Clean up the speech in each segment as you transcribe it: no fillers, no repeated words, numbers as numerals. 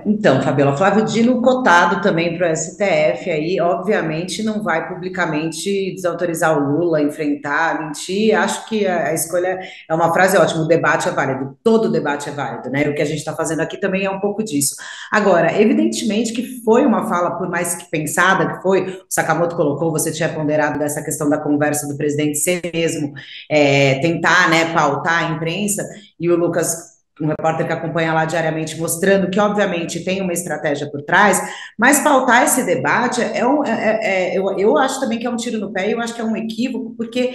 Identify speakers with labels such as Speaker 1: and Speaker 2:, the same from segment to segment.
Speaker 1: Então, Fabiola, Flávio Dino cotado também para o STF, aí, obviamente, não vai publicamente desautorizar o Lula, enfrentar, mentir. Acho que a escolha é uma frase ótima: o debate é válido, todo debate é válido, né? O que a gente está fazendo aqui também é um pouco disso. Agora, evidentemente que foi uma fala, por mais que pensada, que foi, o Sakamoto colocou, você tinha ponderado dessa questão da conversa do presidente ser mesmo, tentar, né, pautar a imprensa, e o Lucas, um repórter que acompanha lá diariamente, mostrando que, obviamente, tem uma estratégia por trás, mas pautar esse debate eu acho também que é um tiro no pé, e eu acho que é um equívoco, porque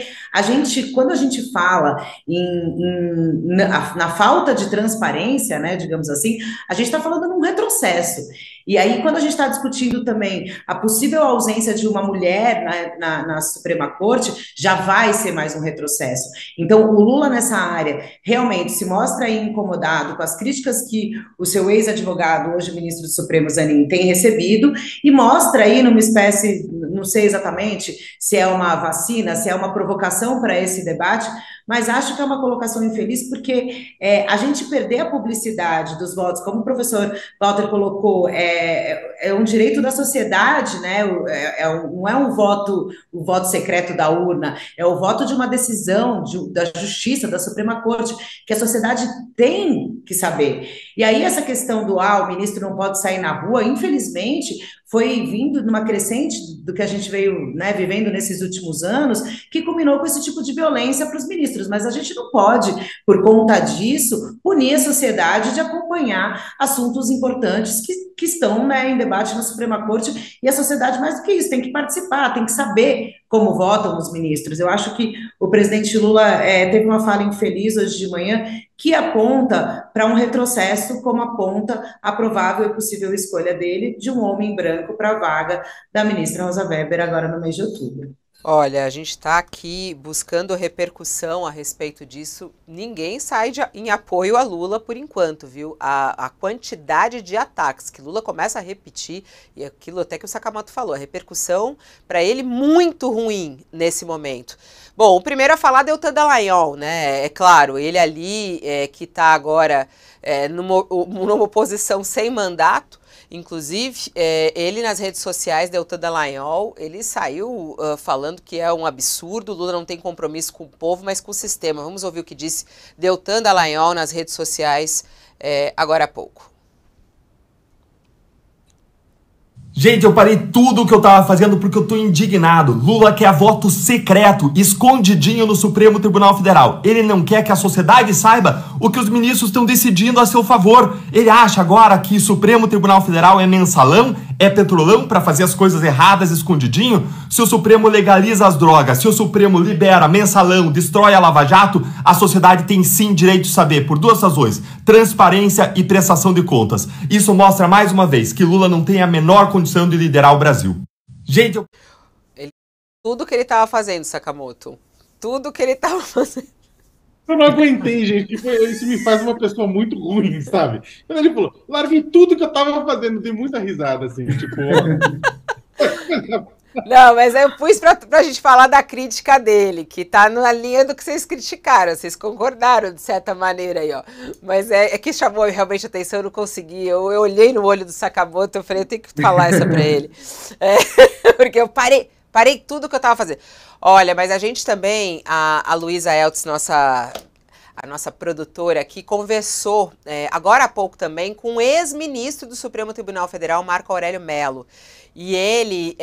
Speaker 1: quando a gente fala na falta de transparência, né, digamos assim, a gente está falando num retrocesso. E aí, quando a gente está discutindo também a possível ausência de uma mulher na Suprema Corte, já vai ser mais um retrocesso. Então, o Lula nessa área realmente se mostra aí incomodado com as críticas que o seu ex-advogado, hoje ministro do Supremo, Zanin, tem recebido, e mostra aí numa espécie, não sei exatamente se é uma vacina, se é uma provocação para esse debate, mas acho que é uma colocação infeliz, porque a gente perder a publicidade dos votos, como o professor Walter colocou, é um direito da sociedade, né? Não é o voto secreto da urna, é o voto de uma decisão da Justiça, da Suprema Corte, que a sociedade tem que saber. E aí essa questão do o ministro não pode sair na rua, infelizmente, foi vindo numa crescente do que a gente veio, né, vivendo nesses últimos anos, que culminou com esse tipo de violência para os ministros. Mas a gente não pode, por conta disso, punir a sociedade de acompanhar assuntos importantes que estão, né, em debate na Suprema Corte, e a sociedade, mais do que isso, tem que participar, tem que saber como votam os ministros. Eu acho que o presidente Lula teve uma fala infeliz hoje de manhã, que aponta para um retrocesso, como aponta a provável e possível escolha dele de um homem branco para a vaga da ministra Rosa Weber agora no mês de outubro.
Speaker 2: Olha, a gente está aqui buscando repercussão a respeito disso. Ninguém sai em apoio a Lula por enquanto, viu? A quantidade de ataques que Lula começa a repetir, e aquilo até que o Sakamoto falou, a repercussão para ele muito ruim nesse momento. Bom, o primeiro a falar é Deltan Dallagnol, né? É claro, ele ali que está agora numa oposição sem mandato. Inclusive, ele nas redes sociais, Deltan Dallagnol, ele saiu falando que é um absurdo, Lula não tem compromisso com o povo, mas com o sistema. Vamos ouvir o que disse Deltan Dallagnol nas redes sociais agora há pouco.
Speaker 3: Gente, eu parei tudo o que eu tava fazendo porque eu tô indignado. Lula quer voto secreto, escondidinho no Supremo Tribunal Federal. Ele não quer que a sociedade saiba o que os ministros estão decidindo a seu favor. Ele acha agora que Supremo Tribunal Federal é mensalão, é petrolão para fazer as coisas erradas escondidinho? Se o Supremo legaliza as drogas, se o Supremo libera mensalão, destrói a Lava Jato, a sociedade tem sim direito de saber por duas razões: transparência e prestação de contas. Isso mostra mais uma vez que Lula não tem a menor condição de liderar o Brasil. Gente,
Speaker 2: tudo que ele estava fazendo, Sakamoto. Tudo que ele estava fazendo.
Speaker 4: Eu não aguentei, gente. Isso me faz uma pessoa muito ruim, sabe? Quando ele falou, larguei tudo que eu tava fazendo, dei muita risada, assim, tipo...
Speaker 2: Não, mas eu pus pra gente falar da crítica dele, que tá na linha do que vocês criticaram, vocês concordaram de certa maneira aí, ó. Mas é que chamou realmente a atenção, eu não consegui. Eu olhei no olho do Sakamoto, eu falei, eu tenho que falar essa pra ele. Porque eu parei tudo que eu tava fazendo. Olha, mas a gente também, a Luísa Eltz, a nossa produtora aqui, conversou agora há pouco também com o ex-ministro do Supremo Tribunal Federal, Marco Aurélio Mello. E ele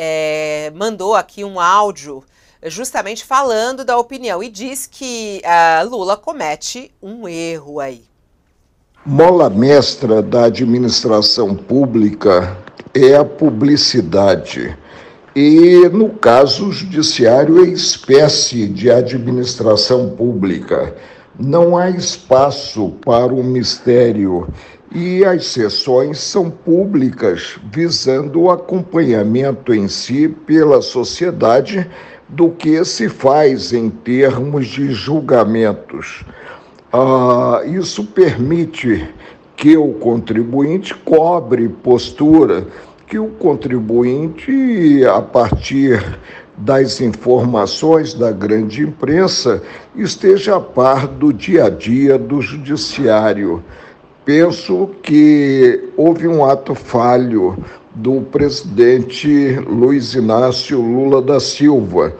Speaker 2: mandou aqui um áudio justamente falando da opinião e diz que Lula comete um erro aí.
Speaker 5: Mola mestra da administração pública é a publicidade. E, no caso, o judiciário é espécie de administração pública. Não há espaço para o mistério e as sessões são públicas, visando o acompanhamento em si pela sociedade do que se faz em termos de julgamentos. Isso permite que o contribuinte cobre postura, que o contribuinte, a partir das informações da grande imprensa, esteja a par do dia a dia do judiciário. Penso que houve um ato falho do presidente Luiz Inácio Lula da Silva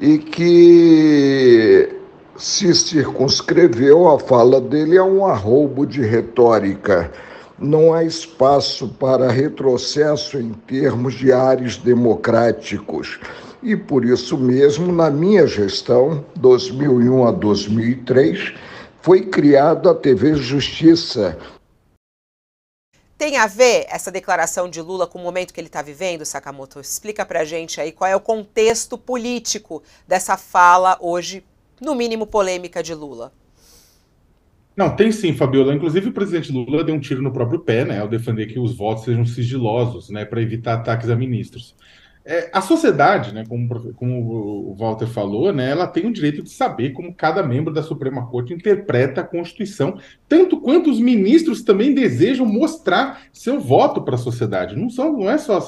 Speaker 5: e que se circunscreveu a fala dele a um arroubo de retórica. Não há espaço para retrocesso em termos de ares democráticos. E por isso mesmo, na minha gestão, 2001 a 2003, foi criada a TV Justiça.
Speaker 2: Tem a ver essa declaração de Lula com o momento que ele está vivendo, Sakamoto? Explica pra gente aí qual é o contexto político dessa fala hoje, no mínimo polêmica, de Lula.
Speaker 4: Não, tem sim, Fabiola. Inclusive, o presidente Lula deu um tiro no próprio pé, né, ao defender que os votos sejam sigilosos, né, para evitar ataques a ministros. A sociedade, né, como o Walter falou, né, ela tem o direito de saber como cada membro da Suprema Corte interpreta a Constituição, tanto quanto os ministros também desejam mostrar seu voto para a sociedade. Não é só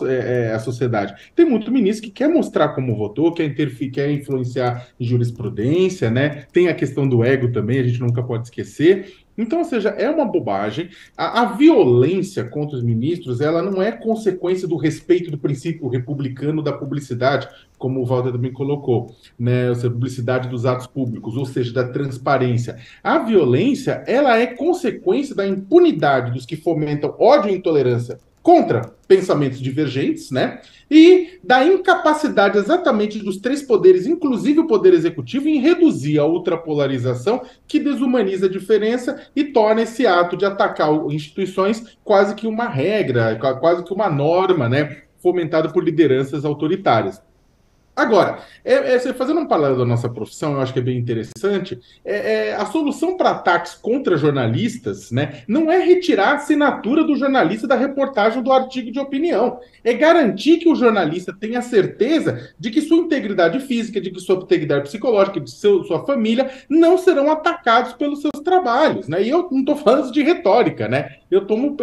Speaker 4: a sociedade. Tem muito ministro que quer mostrar como votou, quer influenciar em jurisprudência, né? Tem a questão do ego também, a gente nunca pode esquecer. Então, ou seja, é uma bobagem. A violência contra os ministros, ela não é consequência do respeito do princípio republicano da publicidade, como o Walter também colocou, né? Ou seja, publicidade dos atos públicos, ou seja, da transparência. A violência, ela é consequência da impunidade dos que fomentam ódio e intolerância contra pensamentos divergentes, né? E da incapacidade exatamente dos três poderes, inclusive o poder executivo, em reduzir a ultrapolarização que desumaniza a diferença e torna esse ato de atacar instituições quase que uma regra, quase que uma norma, né? Fomentada por lideranças autoritárias. Agora, fazendo um paralelo da nossa profissão, eu acho que é bem interessante, a solução para ataques contra jornalistas, né, não é retirar a assinatura do jornalista da reportagem do artigo de opinião, é garantir que o jornalista tenha certeza de que sua integridade física, de que sua integridade psicológica, de sua família não serão atacados pelos seus trabalhos, né? E eu não estou falando de retórica, né? Eu tomo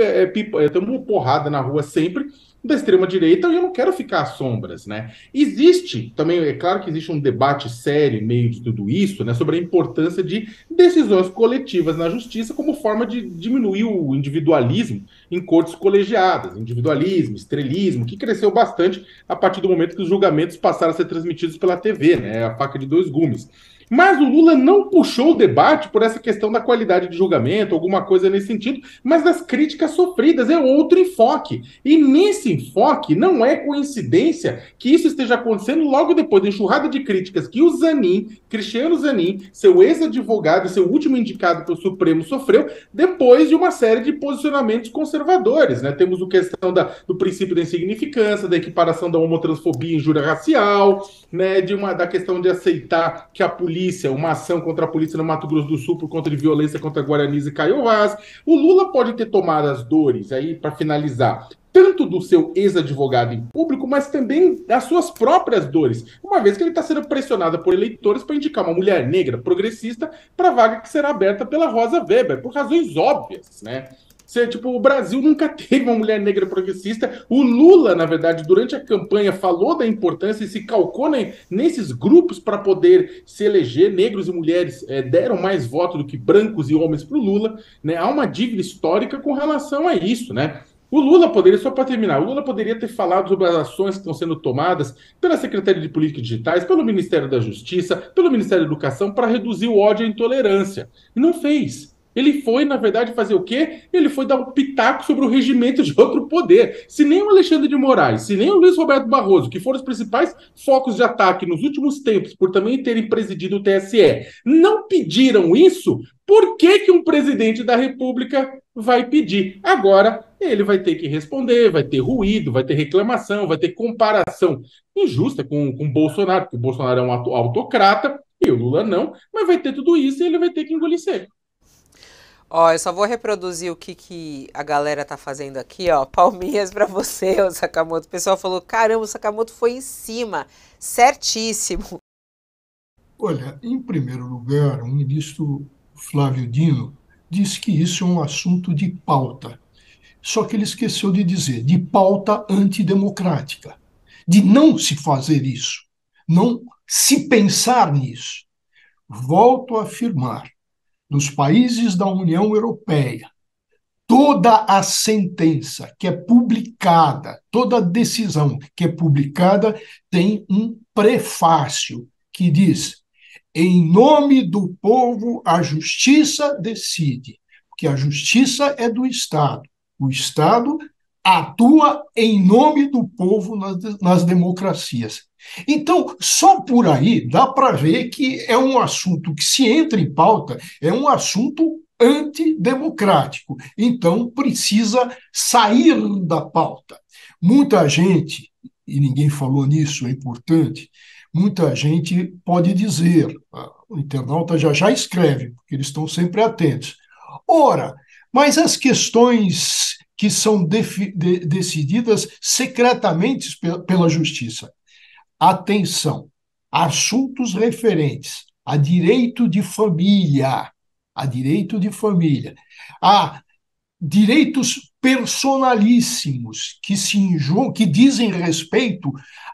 Speaker 4: porrada na rua sempre da extrema-direita e eu não quero ficar às sombras, né? Existe, também, é claro que existe um debate sério em meio de tudo isso, né, sobre a importância de decisões coletivas na justiça como forma de diminuir o individualismo em cortes colegiadas, individualismo, estrelismo, que cresceu bastante a partir do momento que os julgamentos passaram a ser transmitidos pela TV, né, a faca de dois gumes. Mas o Lula não puxou o debate por essa questão da qualidade de julgamento, alguma coisa nesse sentido, mas das críticas sofridas, é outro enfoque. E nesse enfoque, não é coincidência que isso esteja acontecendo logo depois da enxurrada de críticas que o Zanin, Cristiano Zanin, seu ex-advogado e seu último indicado pelo Supremo, sofreu, depois de uma série de posicionamentos conservadores, né? Temos a questão do princípio da insignificância, da equiparação da homotransfobia e injúria racial, né? Da questão de aceitar que a polícia, uma ação contra a polícia no Mato Grosso do Sul por conta de violência contra Guaranis e Kaiowás. O Lula pode ter tomado as dores, aí para finalizar, tanto do seu ex-advogado em público, mas também das suas próprias dores, uma vez que ele está sendo pressionado por eleitores para indicar uma mulher negra progressista para a vaga que será aberta pela Rosa Weber, por razões óbvias, né? O Brasil nunca teve uma mulher negra progressista. O Lula, na verdade, durante a campanha, falou da importância e se calcou nesses grupos para poder se eleger. Negros e mulheres deram mais votos do que brancos e homens para o Lula, né? Há uma dívida histórica com relação a isso, né? O Lula poderia, só para terminar, o Lula poderia ter falado sobre as ações que estão sendo tomadas pela Secretaria de Políticas Digitais, pelo Ministério da Justiça, pelo Ministério da Educação para reduzir o ódio e a intolerância. E não fez. Ele foi, na verdade, fazer o quê? Ele foi dar um pitaco sobre o regimento de outro poder. Se nem o Alexandre de Moraes, se nem o Luiz Roberto Barroso, que foram os principais focos de ataque nos últimos tempos, por também terem presidido o TSE, não pediram isso, por que um presidente da República vai pedir? Agora, ele vai ter que responder, vai ter ruído, vai ter reclamação, vai ter comparação injusta com Bolsonaro, porque o Bolsonaro é um autocrata e o Lula não, mas vai ter tudo isso e ele vai ter que engolir seco.
Speaker 2: Ó, eu só vou reproduzir o que a galera tá fazendo aqui, ó. Palminhas pra você, ô Sakamoto. O pessoal falou, caramba, o Sakamoto foi em cima. Certíssimo.
Speaker 6: Olha, em primeiro lugar, o ministro Flávio Dino disse que isso é um assunto de pauta. Só que ele esqueceu de dizer, de pauta antidemocrática. De não se fazer isso. Não se pensar nisso. Volto a afirmar. Nos países da União Europeia, toda a sentença que é publicada, toda a decisão que é publicada tem um prefácio que diz: em nome do povo, a justiça decide, porque a justiça é do Estado. O Estado atua em nome do povo nas democracias. Então, só por aí dá para ver que é um assunto que, se entra em pauta, é um assunto antidemocrático. Então, precisa sair da pauta. Muita gente, e ninguém falou nisso, é importante, muita gente pode dizer, o internauta já escreve, porque eles estão sempre atentos. Ora, mas as questões que são decididas secretamente pela justiça. Atenção, assuntos referentes a direito de família, a direitos personalíssimos que dizem respeito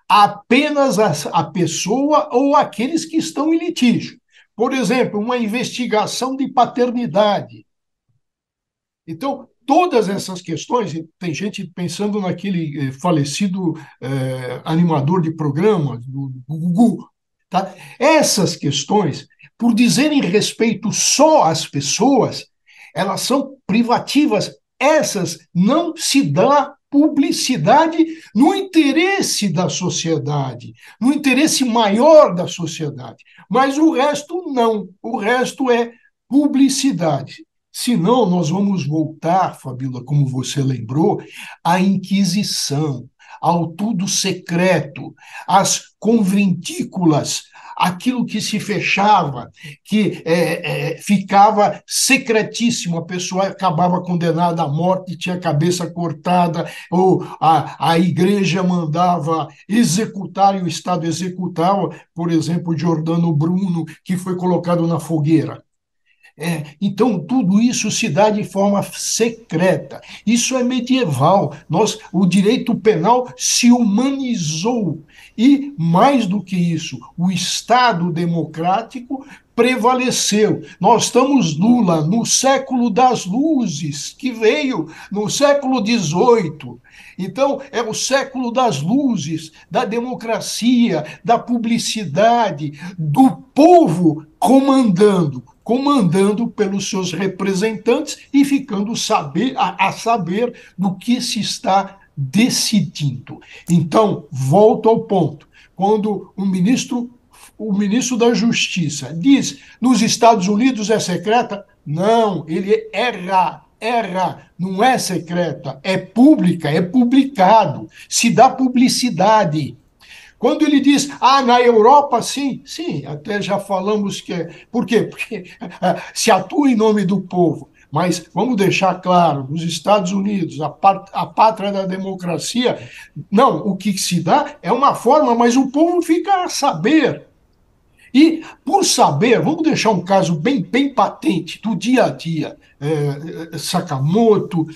Speaker 6: apenas à pessoa ou àqueles que estão em litígio. Por exemplo, uma investigação de paternidade. Então, todas essas questões, tem gente pensando naquele falecido animador de programas, do Gugu, tá? Essas questões, por dizerem respeito só às pessoas, elas são privativas. Essas não se dá publicidade no interesse da sociedade, no interesse maior da sociedade. Mas o resto não. O resto é publicidade. Senão, nós vamos voltar, Fabíola, como você lembrou, à Inquisição, ao tudo secreto, às conventículas, aquilo que se fechava, que ficava secretíssimo, a pessoa acabava condenada à morte, tinha a cabeça cortada, ou a igreja mandava executar e o Estado executava, por exemplo, Giordano Bruno, que foi colocado na fogueira. Então, tudo isso se dá de forma secreta. Isso é medieval. O direito penal se humanizou. E, mais do que isso, o Estado democrático prevaleceu. Nós estamos, Lula, no século das luzes, que veio no século XVIII. Então, é o século das luzes, da democracia, da publicidade, do povo comandando pelos seus representantes e ficando a saber do que se está decidindo. Então, volto ao ponto. Quando o ministro da Justiça diz nos Estados Unidos é secreta, não, ele erra, não é secreta, é pública, é publicado, se dá publicidade. Quando ele diz, na Europa, sim, até já falamos que é. Por quê? Porque se atua em nome do povo. Mas vamos deixar claro, nos Estados Unidos, a pátria da democracia, não, o que se dá é uma forma, mas o povo fica a saber. E, por saber, vamos deixar um caso bem patente do dia a dia. Sakamoto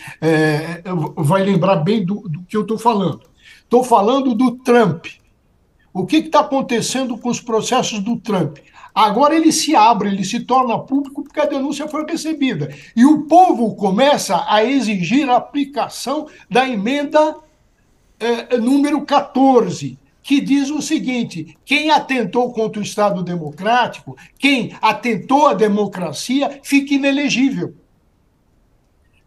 Speaker 6: vai lembrar bem do que eu estou falando. Estou falando do Trump. O que está acontecendo com os processos do Trump? Agora ele se abre, ele se torna público porque a denúncia foi recebida. E o povo começa a exigir a aplicação da emenda número 14, que diz o seguinte: quem atentou contra o Estado democrático, quem atentou à democracia, fica inelegível.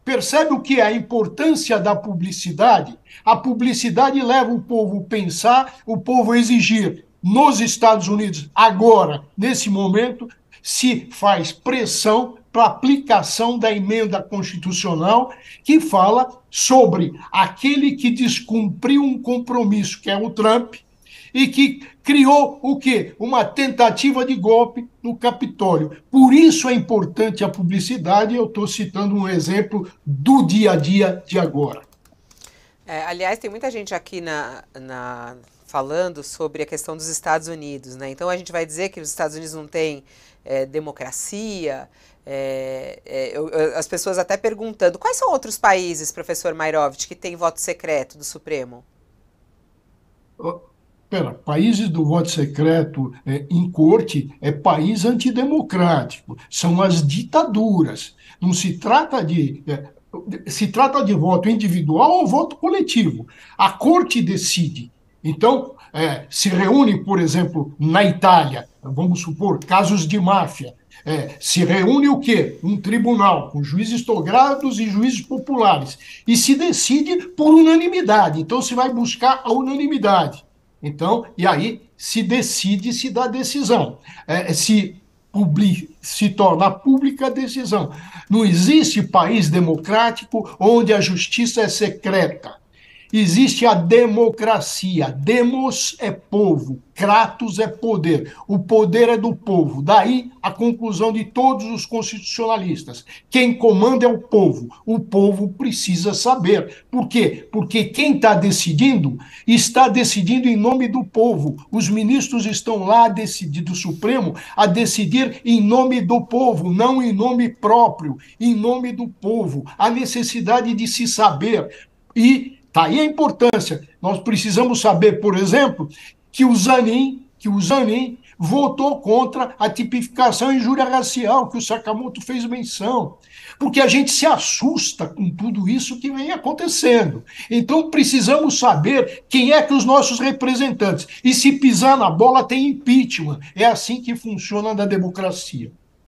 Speaker 6: Percebe o que é a importância da publicidade? A publicidade leva o povo a pensar, o povo a exigir. Nos Estados Unidos, agora, nesse momento, se faz pressão para a aplicação da emenda constitucional que fala sobre aquele que descumpriu um compromisso, que é o Trump, e que criou o quê? Uma tentativa de golpe no Capitólio. Por isso é importante a publicidade, eu estou citando um exemplo do dia a dia de agora.
Speaker 2: Aliás, tem muita gente aqui falando sobre a questão dos Estados Unidos, né? Então a gente vai dizer que os Estados Unidos não têm democracia. As pessoas até perguntando, quais são outros países, professor Mairovitch, que têm voto secreto do Supremo?
Speaker 6: Países do voto secreto em corte é país antidemocrático, são as ditaduras. Não se trata de se trata de voto individual ou voto coletivo. A corte decide. Então, se reúne, por exemplo, na Itália, vamos supor, casos de máfia, se reúne o quê? Um tribunal com juízes togados e juízes populares, e se decide por unanimidade. Então, se vai buscar a unanimidade. Então, e aí se decide, se dá decisão. Se torna pública a decisão. Não existe país democrático onde a justiça é secreta. Existe a democracia. Demos é povo, kratos é poder. O poder é do povo. Daí a conclusão de todos os constitucionalistas. Quem comanda é o povo. O povo precisa saber. Por quê? Porque quem está decidindo em nome do povo. Os ministros estão lá do Supremo a decidir em nome do povo, não em nome próprio, em nome do povo. A necessidade de se saber. E tá aí a importância. Nós precisamos saber, por exemplo, que o Zanin votou contra a tipificação de injúria racial, que o Sakamoto fez menção. Porque a gente se assusta com tudo isso que vem acontecendo. Então precisamos saber quem é que os nossos representantes. E se pisar na bola tem impeachment. É assim que funciona na democracia.